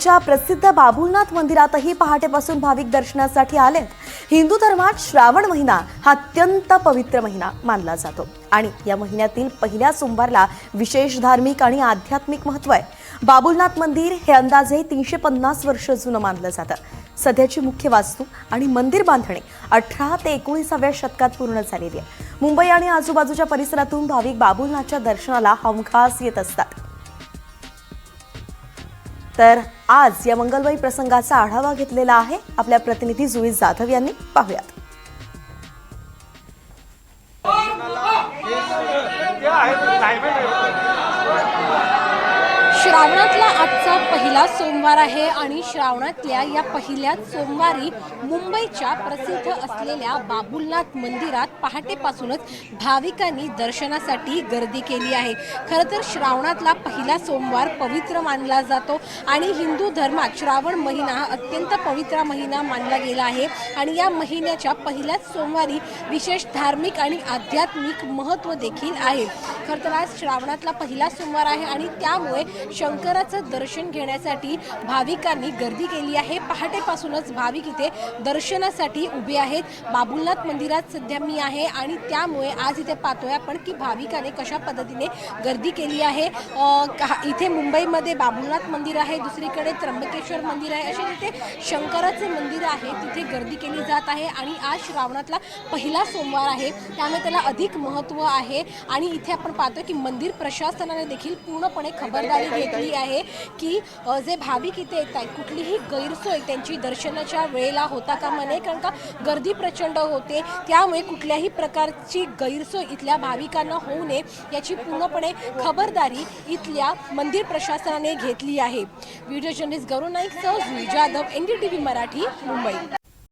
च्या प्रसिद्ध बाबुलनाथ मंदिरातही पहाटेपासून भाविक दर्शनासाठी आलेत। हिंदू धर्मात श्रावण महिना हा अत्यंत पवित्र महिना मानला जातो आणि या महिन्यातील पहिल्या सोमवारला विशेष धार्मिक आणि आध्यात्मिक महत्त्व आहे। बाबुलनाथ मंदिर हे अंदाजे 350 वर्ष जुनं मानलं जातं। सध्याची मुख्य वास्तू आणि मंदिर बांधणी 18 ते 19व्या शतकात पूर्ण झालेली आहे। मुंबई आणि आजूबाजूच्या परिसरातून भाविक बाबुलनाथच्या दर्शनाला हमखास येत असतात। तर आज या मंगलमय प्रसंगाचा आढावा घेतलेला आहे आपल्या प्रतिनिधी जुई जाधव यांनी। पाहूयात। श्रावणातला आजचा पहिला सोमवार आहे आणि श्रावणातल्या या पहिल्या सोमवारी मुंबईच्या प्रसिद्ध असलेल्या बाबुलनाथ मंदिरात पहाटेपासूनच भाविकांनी दर्शनासाठी गर्दी केली आहे। खरं तर श्रावणातला पहिला सोमवार पवित्र मानला जातो आणि हिंदू धर्मात श्रावण महिना हा अत्यंत पवित्र महिना मानला गेला आहे आणि या महिन्याच्या पहिल्याच सोमवारी विशेष धार्मिक आणि आध्यात्मिक महत्त्व देखील आहे। खरं तर आज श्रावणातला पहिला सोमवार आहे आणि त्यामुळे शंकराचं दर्शन घेण्यासाठी भाविकांनी गर्दी केली आहे। पहाटेपासूनच भाविक इथे दर्शनासाठी उभे आहेत। बाबुलनाथ मंदिरात सध्या मी आहे आणि त्यामुळे आज इथे पाहतोय आपण की भाविकांनी कशा पद्धतीने गर्दी केली आहे। इथे मुंबईमध्ये बाबुलनाथ मंदिर आहे, दुसरीकडे त्र्यंबकेश्वर मंदिर आहे, असे तिथे शंकराचे मंदिर आहे, तिथे गर्दी केली जात आहे आणि आज श्रावणातला पहिला सोमवार आहे त्यामुळे त्याला अधिक महत्त्व आहे। आणि इथे आपण पाहतोय की मंदिर प्रशासनाने देखील पूर्णपणे खबरदारी घेतली आहे की जे भाविक इथे येत आहेत कुठलीही गैरसोय त्यांची दर्शनाच्या वेळेला होता कामा नये, कारण का गर्दी प्रचंड होते त्यामुळे कुठल्याही प्रकारची गैरसोय इथल्या भाविकांना होऊ नये याची पूर्णपणे खबरदारी इथल्या मंदिर प्रशासनाने घेतली आहे। व्हिडिओ जर्नलिस्ट गौरव नाईकसह जुई जाधव, NDTV मराठी, मुंबई।